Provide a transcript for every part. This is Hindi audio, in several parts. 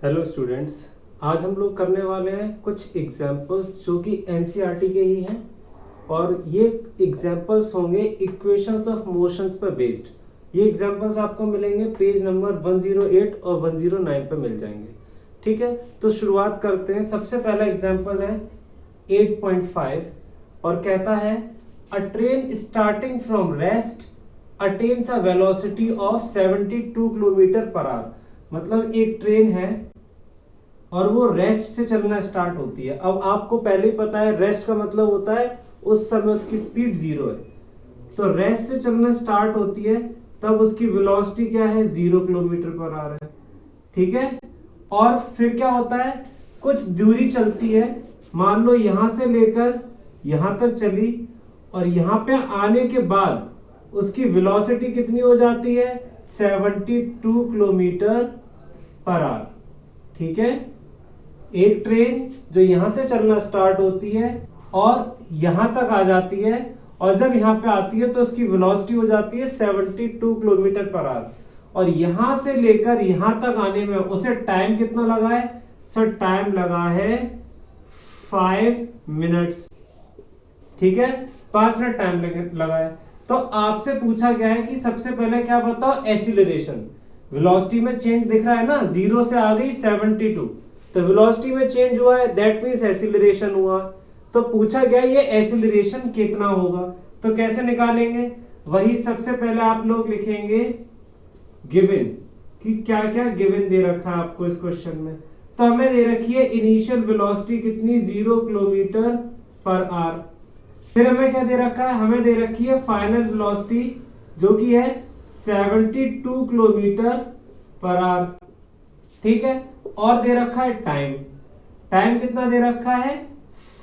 हेलो स्टूडेंट्स, आज हम लोग करने वाले हैं कुछ एग्जाम्पल्स जो कि एनसीईआरटी के ही हैं और ये एग्जाम्पल्स होंगे इक्वेशंस ऑफ मोशंस पर बेस्ड। ये एग्जाम्पल्स आपको मिलेंगे पेज नंबर 108 और 109 पर मिल जाएंगे। ठीक है, तो शुरुआत करते हैं। सबसे पहला एग्जाम्पल है 8.5 और कहता है अ train starting from rest attains a velocity of 72 kilometre per hour. मतलब एक ट्रेन है और वो रेस्ट से चलना स्टार्ट होती है। अब आपको पहले ही पता है रेस्ट का मतलब होता है उस समय उसकी स्पीड 0 है। तो रेस्ट से चलना स्टार्ट होती है तब उसकी वेलोसिटी क्या है, 0 किलोमीटर पर आवर है। ठीक है, और फिर क्या होता है, कुछ दूरी चलती है। मान लो यहां से लेकर यहां तक चली और यहां पे आने के बाद उसकी वेलोसिटी कितनी हो जाती है, 72 किलोमीटर पर आवर। ठीक है, एक ट्रेन जो यहां से चलना स्टार्ट होती है और यहां तक आ जाती है और जब यहां पे आती है तो उसकी वेलोसिटी हो जाती है 72 किलोमीटर पर आवर। और यहां से लेकर यहां तक आने में उसे टाइम कितना लगा है सर, टाइम लगा है 5 मिनट्स। ठीक है, 5 मिनट टाइम लगा है। तो आपसे पूछा गया है कि सबसे पहले क्या बताओ, एसिलरेशन। वेलोसिटी में चेंज दिख रहा है ना, 0 से आ गई 72, तो वेलोसिटी में चेंज हुआ है, दैट मींस एसिलरेशन हुआ। तो पूछा गया ये एसिलरेशन कितना होगा, तो कैसे निकालेंगे, वही सबसे पहले आप लोग लिखेंगे गिवन कि क्या क्या गिवन दे रखा है आपको इस क्वेश्चन में। तो हमें दे रखी है इनिशियल वेलोसिटी कितनी, 0 किलोमीटर पर आवर। फिर हमें क्या दे रखा है, हमें दे रखी है फाइनल वेलोसिटी जो कि है 72 किलोमीटर पर आवर। ठीक है, और दे रखा है टाइम। टाइम कितना दे रखा है,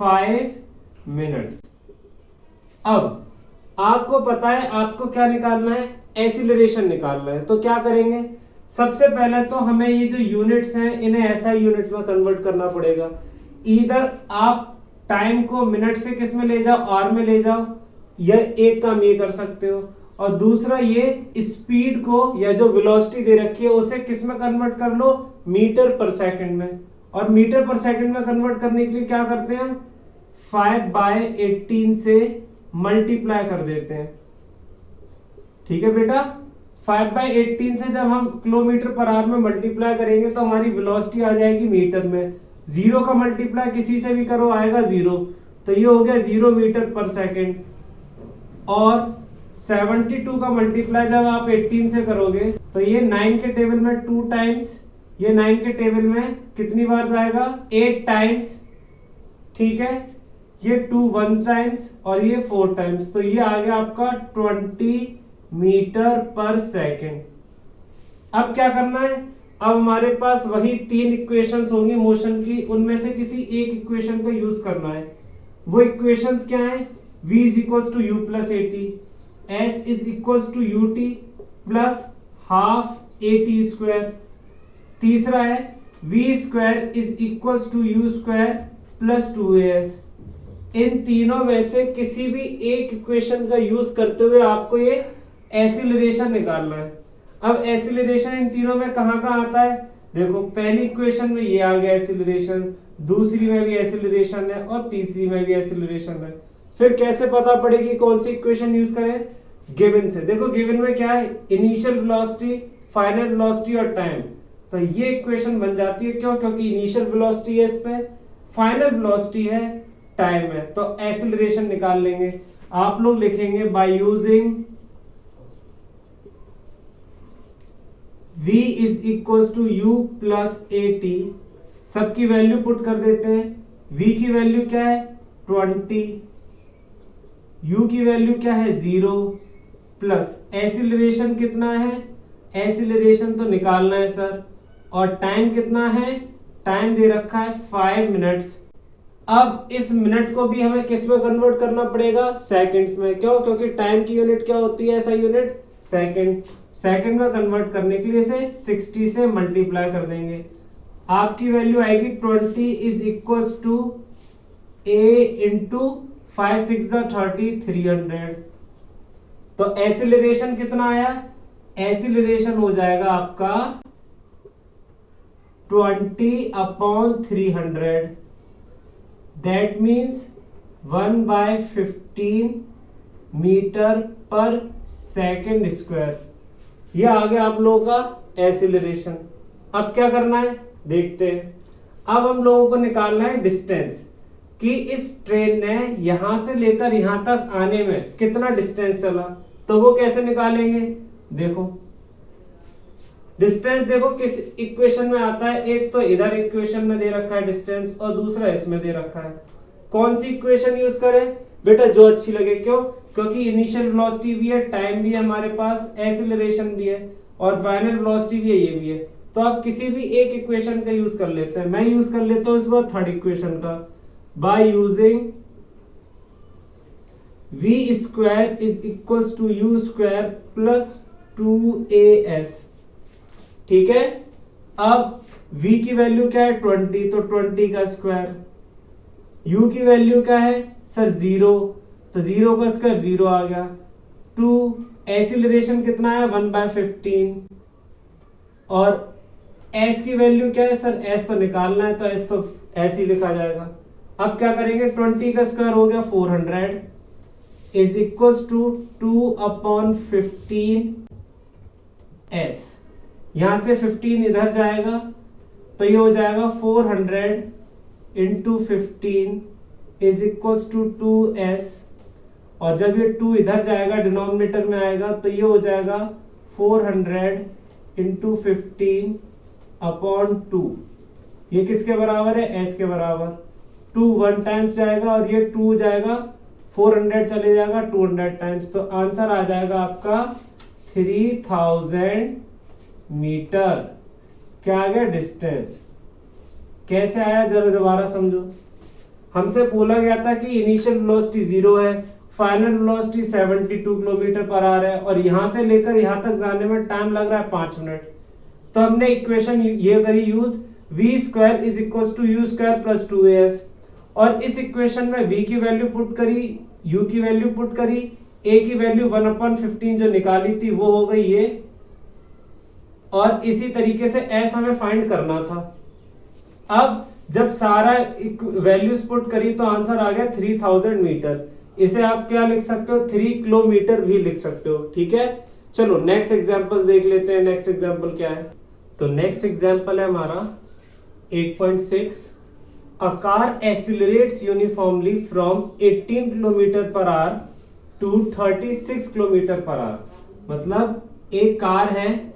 5 मिनट्स। अब आपको पता है आपको क्या निकालना है, एसिलरेशन निकालना है। तो क्या करेंगे, सबसे पहले तो हमें ये जो यूनिट्स हैं इन्हें ऐसा यूनिट में कन्वर्ट करना पड़ेगा। इधर आप टाइम को मिनट से किस में ले जाओ, आवर में ले जाओ, यह एक काम ये कर सकते हो। और दूसरा ये स्पीड को या जो वेलोसिटी दे रखी है उसे किस में कन्वर्ट कर लो, मीटर पर सेकंड में। और मीटर पर सेकंड में कन्वर्ट करने के लिए क्या करते हैं हम, 5/18 से मल्टीप्लाई कर देते हैं। ठीक है बेटा, 5/18 से जब हम किलोमीटर पर आवर में मल्टीप्लाई करेंगे तो हमारी वेलोसिटी आ जाएगी मीटर में। 0 का मल्टीप्लाई किसी से भी करो आएगा 0, तो ये हो गया 0 मीटर पर सेकंड। और 72 का मल्टीप्लाई जब आप 18 से करोगे तो ये 9 के टेबल में 2 टाइम्स, ये 9 के टेबल में कितनी बार जाएगा, 8 टाइम्स। ठीक है, ये 2 1 टाइम्स और ये 4 टाइम्स, तो ये आ गया आपका 20 मीटर पर सेकंड। अब क्या करना है, अब हमारे पास वही 3 इक्वेशंस होंगी मोशन की, उनमें से किसी एक इक्वेशन का यूज करना है। वो इक्वेशंस क्या है, v is equals to U plus A T, s is equals to U T plus half A T square. तीसरा है v square is equals to U square plus 2as। इन तीनों में से किसी भी एक इक्वेशन का यूज करते हुए आपको ये एसिलरेशन निकालना है। अब एसिलरेशन इन तीनों में कहां कहां आता है, देखो पहली इक्वेशन में ये आ गया एसिलरेशन, दूसरी में भी एसिलरेशन है और तीसरी में भी एसिलरेशन है। फिर कैसे पता पड़ेगी कौन सी इक्वेशन यूज करें, गिवन से। देखो गिवन में क्या है, इनिशियल वेलोसिटी, फाइनल वेलोसिटी और टाइम। तो ये इक्वेशन बन जाती है, क्यों, क्योंकि इनिशियल वेलोसिटी है इस पे, फाइनल वेलोसिटी है, टाइम है। तो एसिलरेशन निकाल लेंगे। आप लोग लिखेंगे by using v is equal to U plus A T. सबकी वैल्यू पुट कर देते हैं। v की वैल्यू क्या है 20, u की वैल्यू क्या है 0 प्लस एसिलरेशन कितना है, एसिलरेशन तो निकालना है सर, और टाइम कितना है, टाइम दे रखा है 5 मिनट्स। अब इस मिनट को भी हमें किस में कन्वर्ट करना पड़ेगा, सेकंड्स में। क्यों, क्योंकि टाइम की यूनिट क्या होती है, ऐसा यूनिट सेकंड। सेकंड में कन्वर्ट करने के लिए इसे 60 से मल्टीप्लाई कर देंगे। आपकी वैल्यू आएगी 20 is equals to a into 5 6 30 300। तो एसिलरेशन कितना आया, एसिलरेशन हो जाएगा आपका 20/300, that means 1/15 metre per second square. ये आ गया आप लोगों का एसिलरेशन। अब क्या करना है देखते हैं। अब हम लोगों को निकालना है डिस्टेंस कि इस ट्रेन ने यहां से लेकर यहां तक आने में कितना डिस्टेंस चला। तो वो कैसे निकालेंगे, देखो डिस्टेंस देखो किस इक्वेशन में आता है। एक तो इधर इक्वेशन में दे रखा है डिस्टेंस और दूसरा इसमें दे रखा है। कौन सी इक्वेशन यूज करें बेटा, जो अच्छी लगे। क्यों, क्योंकि इनिशियल वेलोसिटी भी है, टाइम भी है हमारे पास, एसिलरेशन भी है और फाइनल वेलोसिटी भी है, ये भी है। तो आप किसी भी एक इक्वेशन का यूज कर लेते हैं। मैं यूज कर लेता हूं इस बार थर्ड इक्वेशन का, by using v square is equals to u square plus 2as। ठीक है, अब v की वैल्यू क्या है 20, तो 20 का स्क्वायर। u की वैल्यू क्या है सर 0, तो 0 का स्क्वायर 0 आ गया। 2 एसिलरेशन कितना है 1/15 और s की वैल्यू क्या है सर, s को निकालना है तो s तो ऐसे ही लिखा जाएगा। अब क्या करेंगे 20 का स्क्वायर हो गया 400 इज इक्वल्स टू 2/15 s। यहां से 15 इधर जाएगा तो ये हो जाएगा 400 into 15 is equals to 2s। और जब ये 2 इधर जाएगा डिनोमिनेटर में आएगा तो ये हो जाएगा 400 इंटू 15/2। ये किसके बराबर है, s के बराबर। 2 1 टाइम्स जाएगा और ये 2 जाएगा 400 चले जाएगा 200 टाइम्स, तो आंसर आ जाएगा आपका 3000 मीटर। क्या आ गया डिस्टेंस। कैसे आया जरा दोबारा समझो। हमसे बोला गया था कि इनिशियल वेलोसिटी 0 है, final velocity 72 kilometre per our है और यहां से लेकर यहां तक जाने में टाइम लग रहा है 5 मिनट। तो हमने इक्वेशन ये करी use, v square is equal to u square plus 2as और इस इक्वेशन में v की वैल्यू पुट करी, u की वैल्यू पुट करी, a की वैल्यू 1/15 जो निकाली थी वो हो गई ये, और इसी तरीके से s हमें फाइंड करना था। अब जब सारा वैल्यूज पुट करी तो आंसर आ गया 3000 मीटर। इसे आप क्या लिख सकते हो 3 किलोमीटर भी लिख सकते हो। ठीक है, चलो नेक्स्ट एग्जांपल्स देख लेते हैं। नेक्स्ट एग्जांपल क्या है, तो नेक्स्ट एग्जांपल है हमारा 8.6। A car accelerates uniformly from 18 kilometre per hour to 36 kilometre per hour. मतलब एक कार है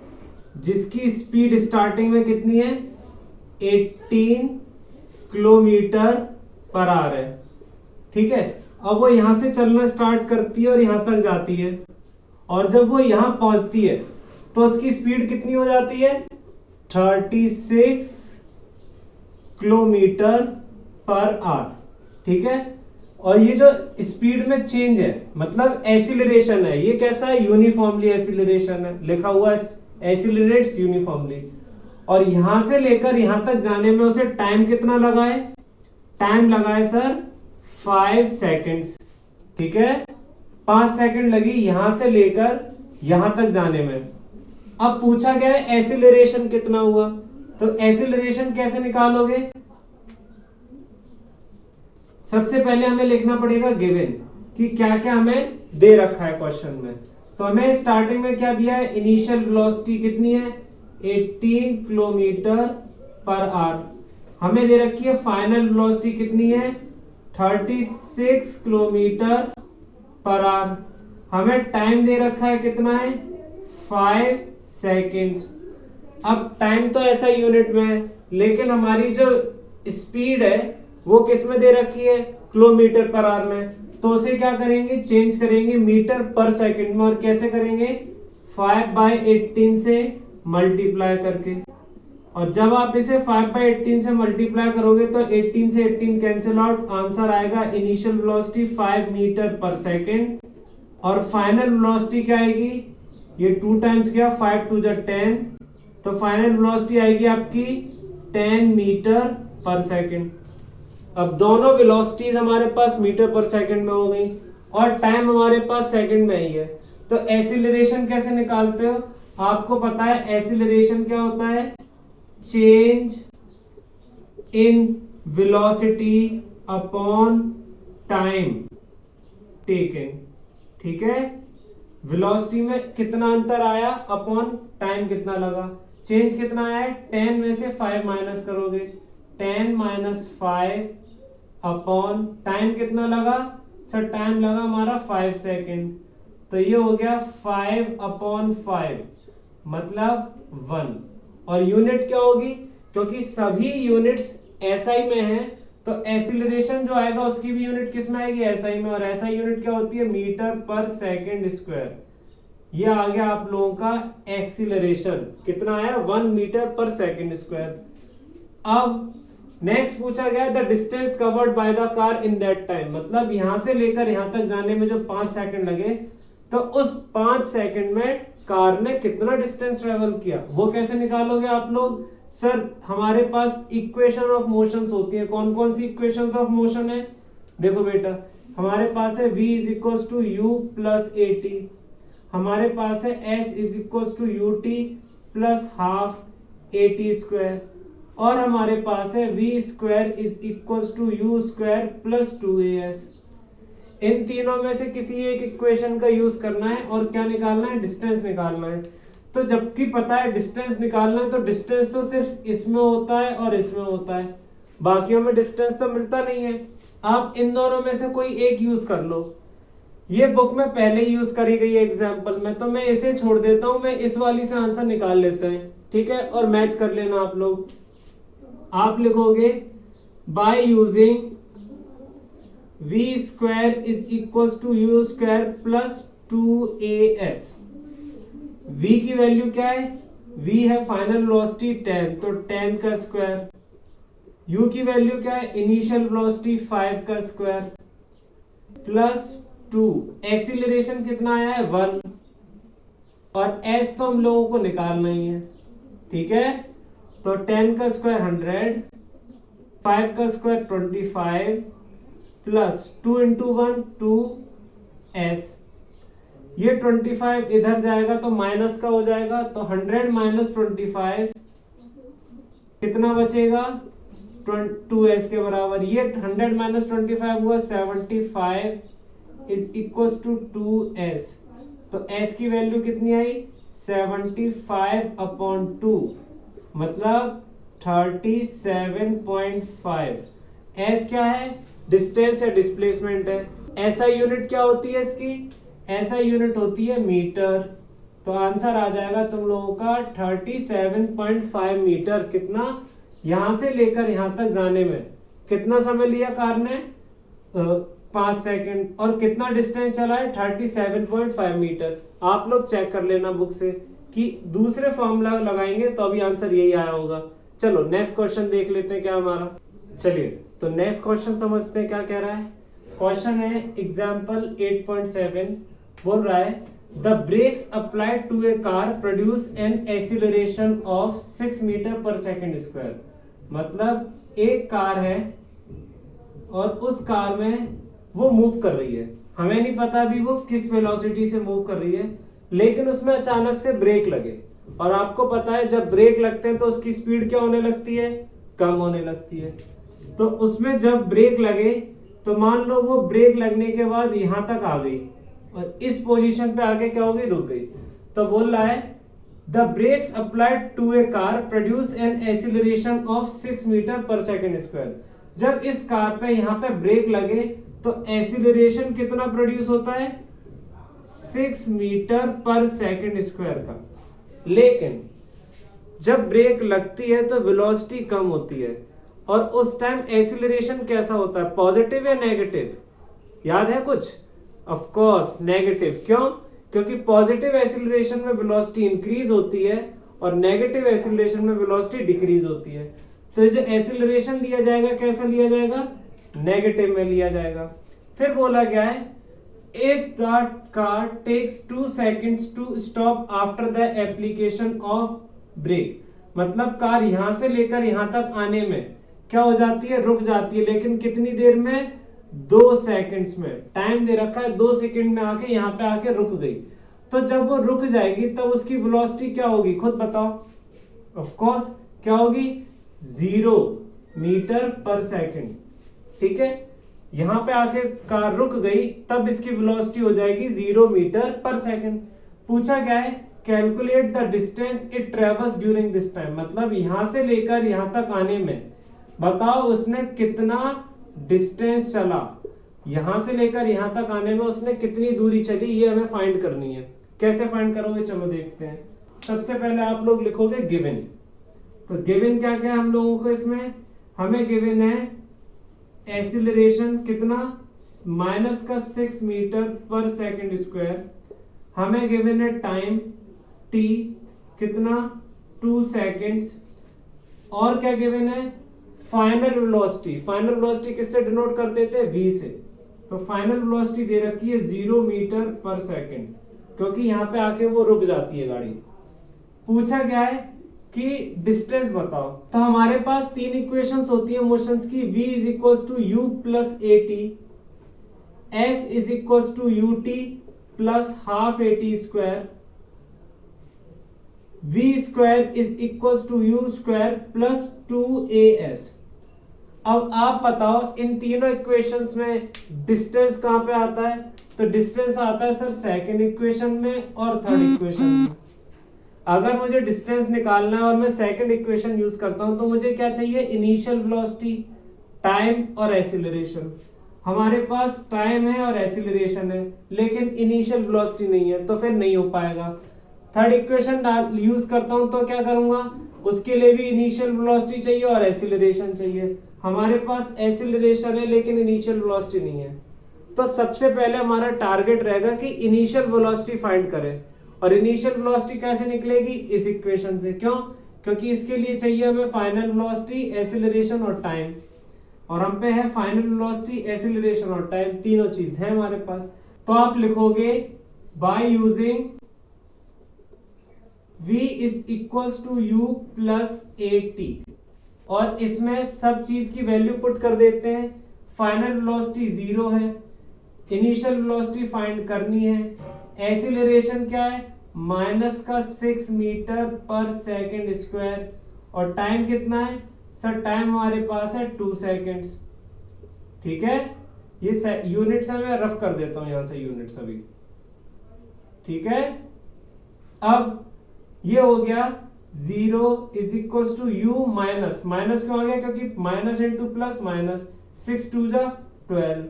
जिसकी स्पीड स्टार्टिंग में कितनी है 18 किलोमीटर पर आवर है। ठीक है, अब वो यहां से चलना स्टार्ट करती है और यहां तक जाती है, और जब वो यहां पहुंचती है तो उसकी स्पीड कितनी हो जाती है 36 किलोमीटर पर आवर। ठीक है, और ये जो स्पीड में चेंज है मतलब एसिलरेशन है, ये कैसा है यूनिफॉर्मली एसिलरेशन है, लिखा हुआ है एसिलरेट्स यूनिफॉर्मली। और यहां से लेकर यहां तक जाने में उसे टाइम कितना लगा है, टाइम लगा है सर 5 सेकेंड्स। ठीक है, 5 सेकंड लगी यहां से लेकर यहां तक जाने में। अब पूछा गया है एसिलरेशन कितना हुआ, तो एसिलरेशन कैसे निकालोगे। सबसे पहले हमें लिखना पड़ेगा गिवन कि क्या क्या हमें दे रखा है क्वेश्चन में। तो हमें स्टार्टिंग में क्या दिया है, इनिशियल वेलोसिटी कितनी है 18 किलोमीटर पर आवर। हमें दे रखी है फाइनल वेलोसिटी कितनी है 36 किलोमीटर पर आवर। हमें टाइम दे रखा है कितना है 5 सेकेंड्स। अब टाइम तो ऐसा यूनिट में है, लेकिन हमारी जो स्पीड है वो किस में दे रखी है किलोमीटर पर आवर में, तो उसे क्या करेंगे चेंज करेंगे मीटर पर सेकंड में। और कैसे करेंगे 5/18 से मल्टीप्लाई करके। और जब आप इसे 5/18 से मल्टीप्लाई करोगे तो 18 से 18 कैंसिल आउट, आंसर आएगा इनिशियल वेलोसिटी 5 मीटर पर सेकंड और फाइनल वेलोसिटी क्या आएगी, ये 2 टाइम्स गया 5 2 10, तो फाइनल वेलोसिटी आएगी आपकी 10 मीटर पर सेकंड। अब दोनों वेलोसिटीज हमारे पास मीटर पर सेकंड में हो गई और टाइम हमारे पास सेकंड में ही है। तो एसिलरेशन कैसे निकालते हो, आपको पता है एसिलरेशन क्या होता है, change in velocity upon time taken. ठीक है, वेलोसिटी में कितना अंतर आया अपॉन टाइम कितना लगा, चेंज कितना आया है, 10 में से 5 माइनस करोगे, 10 माइनस 5 अपॉन टाइम कितना लगा सर, टाइम लगा हमारा 5 सेकेंड, तो ये हो गया 5 अपॉन 5 मतलब 1। और यूनिट क्या होगी, क्योंकि सभी यूनिट्स एसआई में है तो एक्सीलरेशन जो आएगा उसकी भी यूनिट किस में आएगी, एसआई में, और एसआई यूनिट क्या होती है, मीटर पर सेकेंड स्क्वायर। ये आ गया आप लोगों का एक्सीलरेशन, कितना आया 1 मीटर पर सेकेंड स्क्वायर। अब नेक्स्ट पूछा गया the distance covered by the car in that time, मतलब यहां से लेकर यहां तक जाने में जो 5 सेकंड लगे, तो उस 5 सेकंड में कार ने कितना डिस्टेंस ट्रेवल किया, वो कैसे निकालोगे आप लोग। सर हमारे पास इक्वेशन ऑफ मोशंस होती है, कौन कौन सी इक्वेशन ऑफ मोशन है, देखो बेटा हमारे पास है v is equal to U plus A T, हमारे पास है s is equal to U T plus half A T square, और हमारे पास है v square is equal to U square plus 2as। इन तीनों में से किसी एक इक्वेशन का यूज करना है और क्या निकालना है, डिस्टेंस निकालना है। तो जबकि पता है डिस्टेंस निकालना है, तो डिस्टेंस तो सिर्फ इसमें होता है और इसमें होता है, बाकियों में डिस्टेंस तो मिलता नहीं है। आप इन दोनों में से कोई एक यूज कर लो, ये बुक में पहले ही यूज करी गई है एग्जाम्पल में, तो मैं इसे छोड़ देता हूं, मैं इस वाली से आंसर निकाल लेते हैं, ठीक है, और मैच कर लेना आप लोग। आप लिखोगे by using v square is equal to U square plus 2as। v की वैल्यू क्या है, v है फाइनल वेलोसिटी 10, तो 10 का स्क्वायर, u की वैल्यू क्या है, इनिशियल वेलोसिटी 5 का स्क्वायर प्लस 2, एक्सीलरेशन कितना आया है 1, और s तो हम लोगों को निकालना ही है, ठीक है, तो 10 का स्क्वायर 100, 5 का स्क्वायर 25 प्लस 2 इंटू 1 2s, ये 25 इधर जाएगा तो माइनस का हो जाएगा, तो 100 माइनस 25 कितना बचेगा, 2s के बराबर। ये 100 माइनस 25 हुआ 75 इज इक्वल टू 2s, तो s की वैल्यू कितनी आई 75 अपॉन 2 मतलब 37.5। s क्या है, डिस्टेंस या डिस्प्लेसमेंट है। ऐसा यूनिट क्या होती है इसकी, ऐसा यूनिट होती है मीटर, तो आंसर आ जाएगा तुम लोगों का 37.5 मीटर। कितना, यहां से लेकर यहां तक जाने में कितना समय लिया कार ने, 5 सेकंड, और कितना डिस्टेंस चला है 37.5 मीटर। आप लोग चेक कर लेना बुक से कि दूसरे फॉर्मूला लगाएंगे तो अभी आंसर यही आया होगा। चलो नेक्स्ट क्वेश्चन देख लेते हैं क्या हमारा। चलिए तो नेक्स्ट क्वेश्चन समझते हैं क्या कह रहा है। क्वेश्चन है एग्जाम्पल 8.7, बोल रहा है the brakes applied to a car produce an acceleration of 6 metre per second square. मतलब एक कार है और उस कार में वो मूव कर रही है, हमें नहीं पता अभी वो किस वेलोसिटी से मूव कर रही है, लेकिन उसमें अचानक से ब्रेक लगे, और आपको पता है जब ब्रेक लगते हैं तो उसकी स्पीड क्या होने लगती है, कम होने लगती है। तो उसमें जब ब्रेक लगे तो मान लो वो ब्रेक लगने के बाद यहां तक आ गई और इस पोजीशन पे आके क्या हो गई, रुक गई। तो बोल रहा है the brakes applied to a car produce an acceleration of 6 metre per second square. जब इस कार पे यहां पे ब्रेक लगे तो एक्सीलरेशन कितना प्रोड्यूस होता है, 6 मीटर पर सेकेंड स्क्वायर का। लेकिन जब ब्रेक लगती है तो वेलोसिटी कम होती है, और उस टाइम एक्सीलरेशन कैसा होता है, पॉजिटिव या नेगेटिव, याद है कुछ, ऑफ कोर्स नेगेटिव। क्यों, क्योंकि पॉजिटिव एक्सीलरेशन में वेलोसिटी इंक्रीज होती है और नेगेटिव एक्सीलरेशन में वेलोसिटी डिक्रीज होती है। तो जो एक्सीलरेशन लिया जाएगा कैसा लिया जाएगा, नेगेटिव में लिया जाएगा। फिर बोला गया है if the car takes 2 seconds to stop after the application of brake, मतलब कार यहां से लेकर यहां तक आने में क्या हो जाती है, रुक जाती है, लेकिन कितनी देर में, 2 सेकंड्स में। टाइम दे रखा है 2 सेकंड में आके यहाँ पे आके रुक गई। तो जब वो रुक जाएगी तब उसकी वेलोसिटी क्या होगी, खुद बताओ। ऑफ कोर्स क्या होगी, 0, मीटर पर सेकंड। ठीक है, यहां पे आके कार रुक गई तब इसकी वेलोसिटी हो जाएगी 0 मीटर पर सेकंड। पूछा क्या है, calculate the distance it travels during this time, मतलब यहां से लेकर यहां तक आने में बताओ उसने कितना डिस्टेंस चला, यहां से लेकर यहां तक आने में उसने कितनी दूरी चली, ये हमें फाइंड करनी है। कैसे फाइंड करोगे, चलो देखते हैं। सबसे पहले आप लोग लिखोगे गिवन। तो गिवन क्या क्या है हम लोगों को, इसमें हमें गिवन है एक्सीलरेशन कितना, -6 मीटर पर सेकंड स्क्वायर। हमें गिवन है टाइम t कितना 2 सेकेंड्स। और क्या गिवन है, फाइनल वेलोसिटी। फाइनल वेलोसिटी किससे डिनोट करते थे, v से। तो फाइनल वेलोसिटी दे रखी है 0 मीटर पर सेकंड, क्योंकि यहां पे आके वो रुक जाती है गाड़ी। पूछा क्या है कि डिस्टेंस बताओ। तो हमारे पास 3 इक्वेशंस होती है मोशंस की, v is equals to u plus at, s is equals to ut plus half at square, v square is equals to u square plus 2as। अब आप बताओ इन तीनों इक्वेशंस में डिस्टेंस कहां पे आता है, तो डिस्टेंस आता है सर सेकंड इक्वेशन में और थर्ड इक्वेशन में। अगर मुझे डिस्टेंस निकालना है और मैं सेकंड इक्वेशन यूज करता हूं तो मुझे क्या चाहिए, इनिशियल वेलोसिटी, टाइम और एक्सीलरेशन। हमारे पास टाइम है और एक्सीलरेशन है लेकिन इनिशियल वेलोसिटी नहीं है, तो फिर नहीं हो पाएगा। थर्ड इक्वेशन यूज करता हूं तो क्या करूंगा, उसके लिए भी इनिशियल वेलोसिटी चाहिए और एक्सीलरेशन चाहिए। हमारे पास एक्सीलरेशन है लेकिन इनिशियल वेलोसिटी नहीं है। तो सबसे पहले हमारा टारगेट रहेगा कि इनिशियल वेलोसिटी फाइंड करें। और इनिशियल वेलोसिटी कैसे निकलेगी, इस इक्वेशन से। क्यों, क्योंकि इसके लिए चाहिए हमें फाइनल वेलोसिटी, एक्सीलरेशन और टाइम। और हम पे है फाइनल वेलोसिटी, एक्सीलरेशन और टाइम, तीनों चीज है हमारे पास। तो आप लिखोगे by using v is equals to u plus at, और इसमें सब चीज की वैल्यू पुट कर देते हैं। फाइनल वेलोसिटी 0 है, इनिशियल वेलोसिटी फाइंड करनी है, एक्सीलरेशन क्या है -6 मीटर पर सेकंड स्क्वायर, और टाइम कितना है सर, टाइम हमारे पास है 2 सेकेंड्स। ठीक है, ये यूनिट्स है, मैं रफ कर देता हूं यहां से यूनिट्स अभी। ठीक है, अब ये हो गया 0 is equals to u minus, minus क्यों आ गया, क्योंकि माइनस इंटू प्लस माइनस, 6 2 जा 12।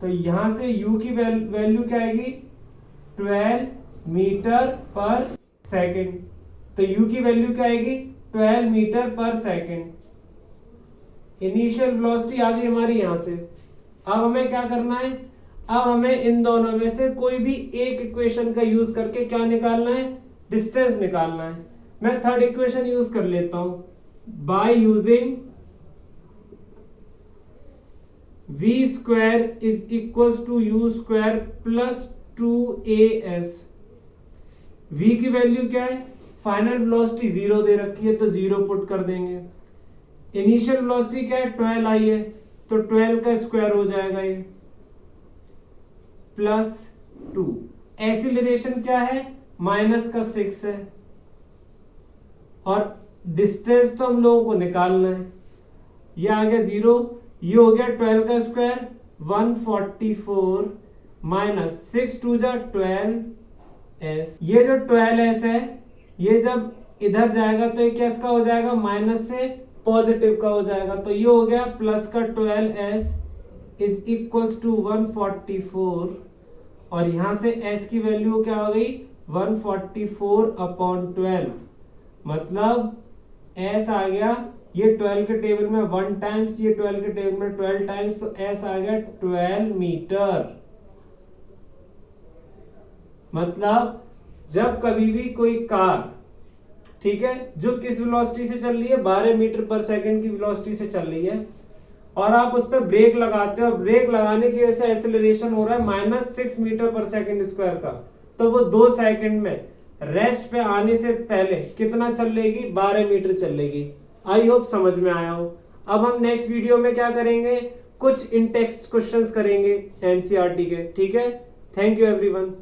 तो यहां से u की वैल्यू क्या आएगी, 12 मीटर पर सेकंड। तो u की वैल्यू क्या आएगी, 12 मीटर पर सेकंड। इनिशियल वेलोसिटी आ गई हमारी यहां से। अब हमें क्या करना है, अब हमें इन दोनों में से कोई भी एक इक्वेशन का यूज करके क्या निकालना है, डिस्टेंस निकालना है। मैं थर्ड इक्वेशन यूज कर लेता हूं, by using v square is equals to u square plus 2as। v की वैल्यू क्या है, फाइनल वेलोसिटी 0 दे रखी है तो 0 पुट कर देंगे। इनिशियल वेलोसिटी क्या है, 12 आई है तो 12 का स्क्वायर हो जाएगा ये, प्लस 2। एक्सीलरेशन क्या है, -6 है, और डिस्टेंस तो हम लोगों को निकालना है। ये आ गया 0, ये हो गया 12 का स्क्वायर 144 माइनस 6 2 जा 12s। ये जो 12s है ये जब इधर जाएगा तो ये कैस का हो जाएगा, माइनस से पॉजिटिव का हो जाएगा। तो ये हो गया प्लस का 12s इज इक्वल्स टू 144, और यहां से s की वैल्यू क्या हो गई 144/12, मतलब s आ गया, ये 12 के टेबल में 1 टाइम्स, ये 12 के टेबल में 12 टाइम्स, तो s आ गया 12 मीटर। मतलब जब कभी भी कोई कार, ठीक है, जो किस वेलोसिटी से चल रही है, 12 मीटर पर सेकंड की वेलोसिटी से चल रही है, और आप उस पर ब्रेक लगाते हो, ब्रेक लगाने की वजह से एक्सेलरेशन हो रहा है -6 मीटर पर सेकंड स्क्वायर का, तो वो 2 सेकंड में रेस्ट पे आने से पहले कितना चल लेगी, 12 मीटर चल लेगी। आई होप समझ में आया हो। अब हम नेक्स्ट वीडियो में क्या करेंगे, कुछ इन टेक्स्ट क्वेश्चंस करेंगे एनसीईआरटी के। ठीक है, थैंक यू एवरीवन।